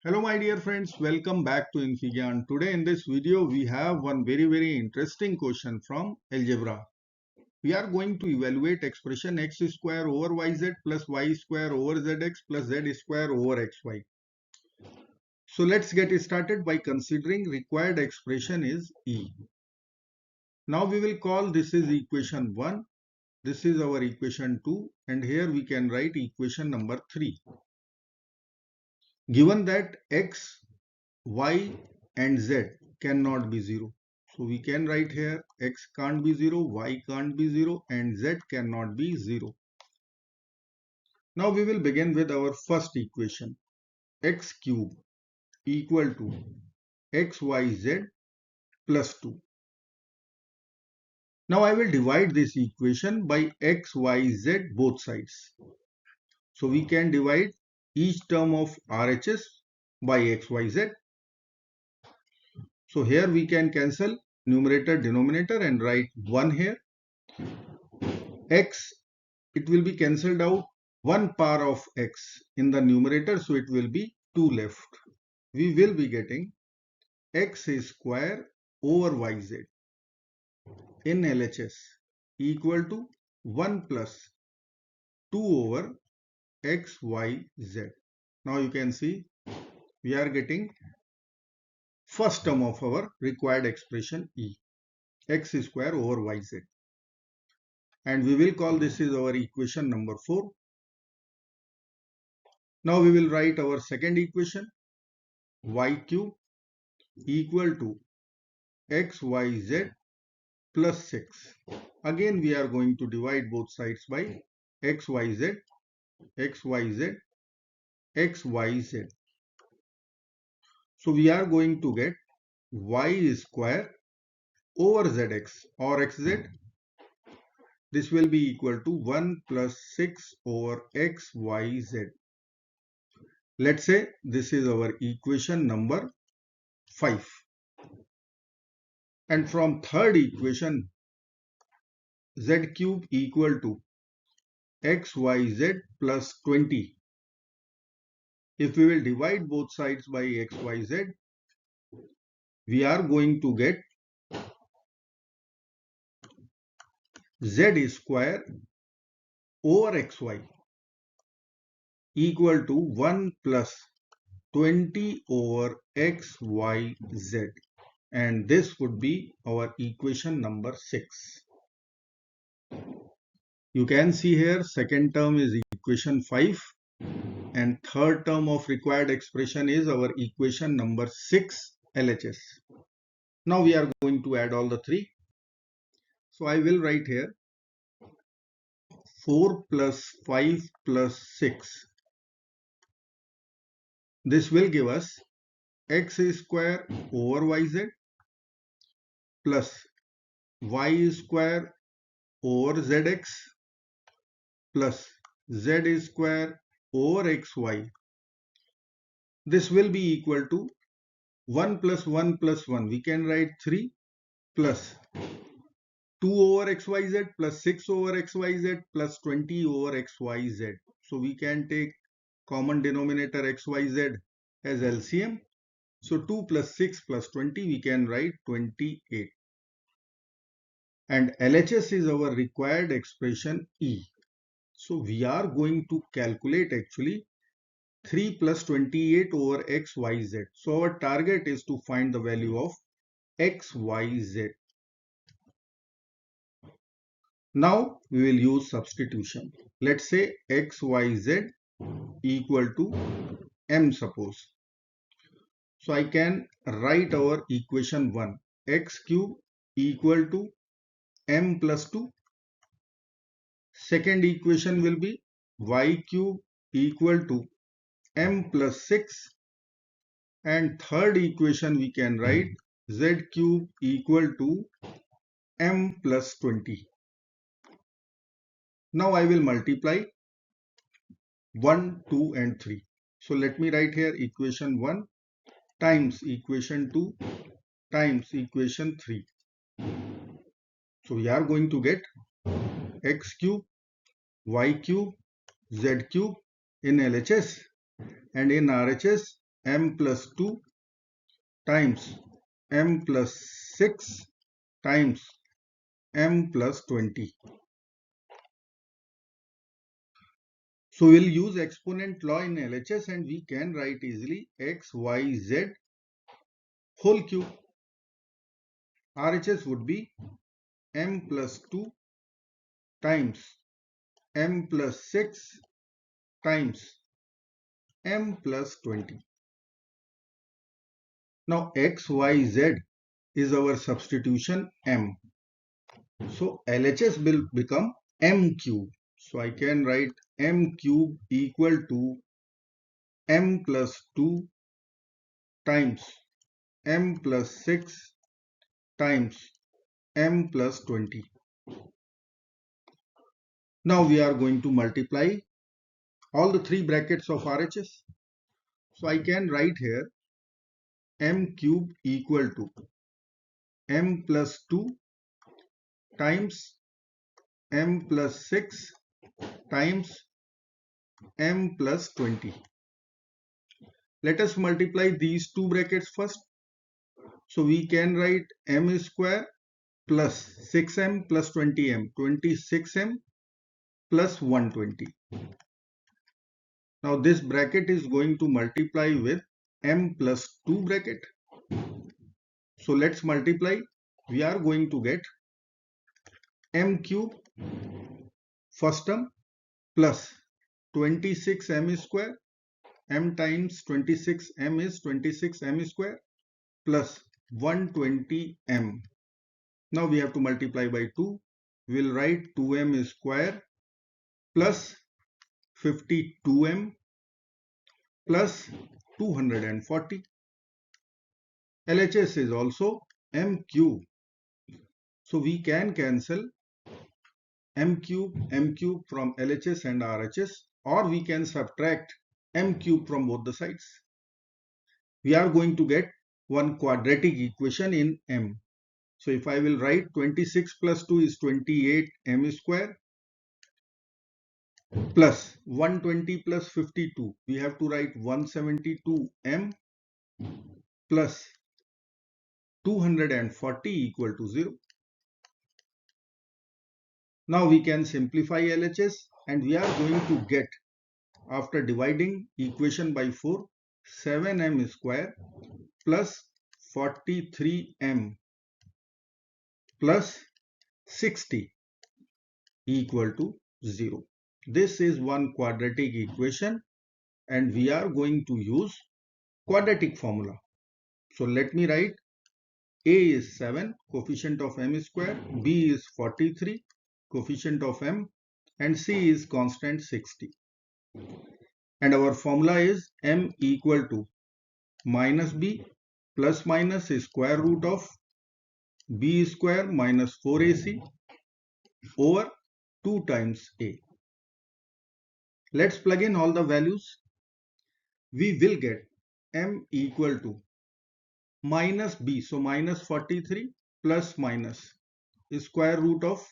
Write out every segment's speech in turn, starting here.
Hello my dear friends, welcome back to infyGyan. Today in this video we have one very interesting question from algebra. We are going to evaluate expression x square over yz plus y square over zx plus z square over xy. So let's get started by considering required expression is E. Now we will call this is equation 1, this is our equation 2 and here we can write equation number 3. Given that x, y and z cannot be 0. So we can write here x can't be 0, y can't be 0 and z cannot be 0. Now we will begin with our first equation. X cube equal to xyz plus 2. Now I will divide this equation by xyz both sides. So we can divide each term of RHS by xyz. So here we can cancel numerator denominator and write 1 here. X, it will be cancelled out, 1 power of x in the numerator, so it will be 2 left. We will be getting x square over yz in LHS equal to 1 plus 2 over xyz. Now you can see we are getting first term of our required expression E, x square over yz. And we will call this is our equation number 4. Now we will write our second equation, y cube equal to xyz plus 6. Again we are going to divide both sides by xyz, xyz, xyz. So we are going to get y square over zx or xz. This will be equal to 1 plus 6 over xyz. Let's say this is our equation number 5. And from third equation, z cube equal to xyz plus 20. If we will divide both sides by xyz, we are going to get z square over xy equal to 1 plus 20 over xyz, and this would be our equation number 6. You can see here second term is equation 5 and third term of required expression is our equation number 6 LHS. Now we are going to add all the three. So I will write here 4 plus 5 plus 6. This will give us x square over yz plus y square over zx plus z square over xy. This will be equal to 1 plus 1 plus 1. We can write 3 plus 2 over xyz plus 6 over xyz plus 20 over xyz. So we can take common denominator xyz as LCM. So 2 plus 6 plus 20, we can write 28. And LHS is our required expression E. So we are going to calculate actually 3 plus 28 over xyz. So our target is to find the value of xyz. Now we will use substitution. Let's say xyz equal to m suppose. So I can write our equation 1, x cube equal to m plus 2. Second equation will be y cube equal to m plus 6. And third equation we can write z cube equal to m plus 20. Now I will multiply 1, 2 and 3. So let me write here equation 1 times equation 2 times equation 3. So we are going to get x cube, y cube, z cube in LHS, and in RHS m plus 2 times m plus 6 times m plus 20. So we'll use exponent law in LHS and we can write easily x, y, z whole cube. RHS would be m plus 2 times m plus 6 times m plus 20. Now x, y, z is our substitution m. So LHS will become m cube. So I can write m cube equal to m plus 2 times m plus 6 times m plus 20. Now we are going to multiply all the three brackets of RHS. So I can write here m cube equal to m plus 2 times m plus 6 times m plus 20. Let us multiply these two brackets first. So we can write m square plus 6m plus 20m, 26m plus 120. Now this bracket is going to multiply with m plus 2 bracket. So let's multiply. We are going to get m cube first term plus 26m square. M times 26m is 26m square plus 120m. Now we have to multiply by 2. We'll write 2m square plus 52m plus 240. LHS is also m cube. So we can cancel m cube from LHS and RHS, or we can subtract m cube from both the sides. We are going to get one quadratic equation in m. So if I will write 26 plus 2 is 28m square plus 120 plus 52. We have to write 172m plus 240 equal to 0. Now we can simplify LHS and we are going to get, after dividing equation by 4, 7m square plus 43m plus 60 equal to 0. This is one quadratic equation and we are going to use quadratic formula. So let me write a is 7, coefficient of m square, b is 43, coefficient of m, and c is constant 60. And our formula is m equal to minus b plus minus square root of b square minus 4ac over 2 times a. Let's plug in all the values. We will get m equal to minus b, so minus 43 plus minus square root of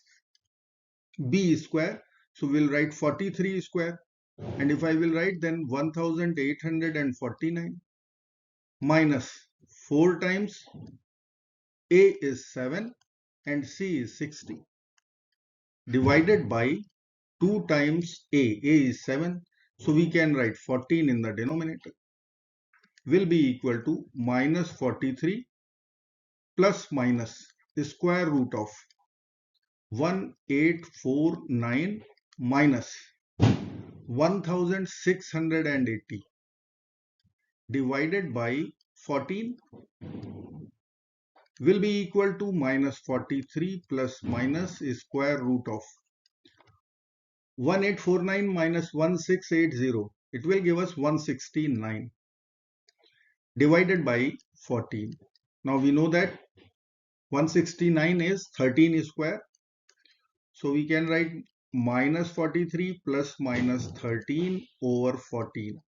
b square, so we'll write 43 square, and if I will write then 1849 minus 4 times a is 7 and c is 60 divided by 2 times a is 7, so we can write 14 in the denominator, will be equal to minus 43 plus minus square root of 1849 minus 1680 divided by 14 will be equal to minus 43 plus minus square root of 1849 minus 1680. It will give us 169 divided by 14. Now we know that 169 is 13 square. So we can write minus 43 plus minus 13 over 14.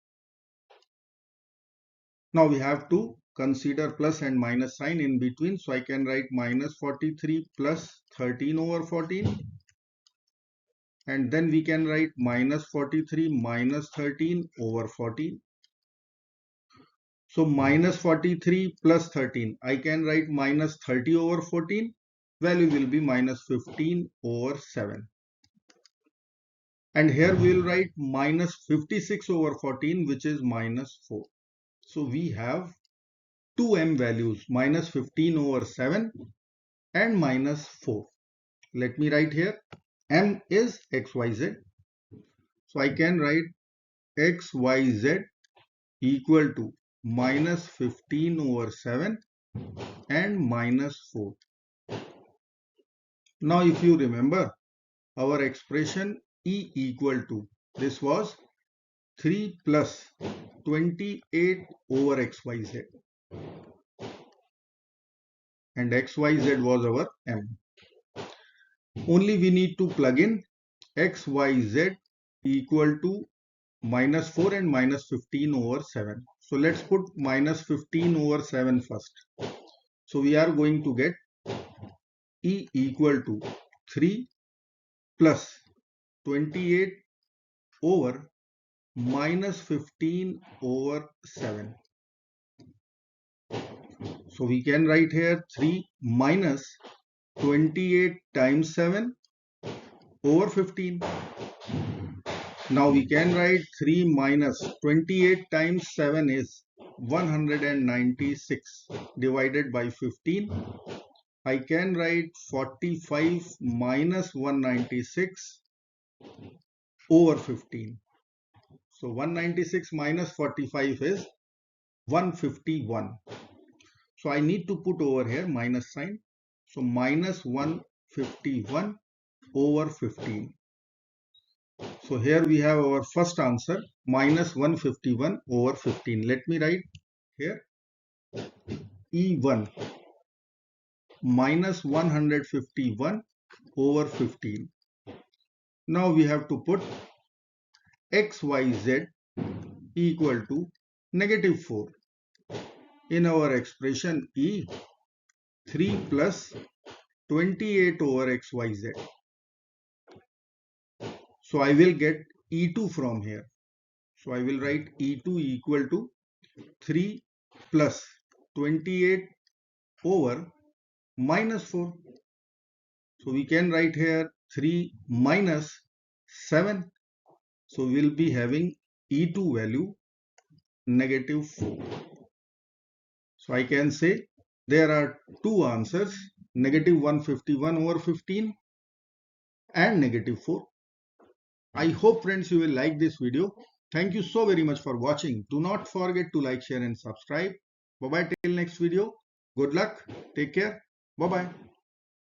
Now we have to consider plus and minus sign in between. So I can write minus 43 plus 13 over 14. And then we can write minus 43 minus 13 over 14. So minus 43 plus 13. I can write minus 30 over 14. Value will be minus 15 over 7. And here we will write minus 56 over 14, which is minus 4. So we have two m values, minus 15 over 7 and minus 4. Let me write here. M is xyz. So I can write xyz equal to minus 15 over 7 and minus 4. Now if you remember our expression E equal to, this was 3 plus 28 over xyz, and xyz was our m. Only we need to plug in xyz equal to minus 4 and minus 15 over 7. So let's put minus 15 over 7 first. So we are going to get E equal to 3 plus 28 over minus 15 over 7. So we can write here 3 minus 28 times 7 over 15. Now we can write 3 minus 28 times 7 is 196 divided by 15. I can write 45 minus 196 over 15. So 196 minus 45 is 151. So I need to put over here minus sign. So minus 151 over 15. So here we have our first answer, minus 151 over 15. Let me write here E1 minus 151 over 15. Now we have to put xyz equal to negative 4. In our expression E, 3 plus 28 over xyz. So I will get E2 from here. So I will write E2 equal to 3 plus 28 over minus 4. So we can write here 3 minus 7. So we will be having E2 value negative 4. So I can say there are two answers, negative 151 over 15 and negative 4. I hope friends you will like this video. Thank you so very much for watching. Do not forget to like, share and subscribe. Bye bye till next video. Good luck. Take care. Bye bye.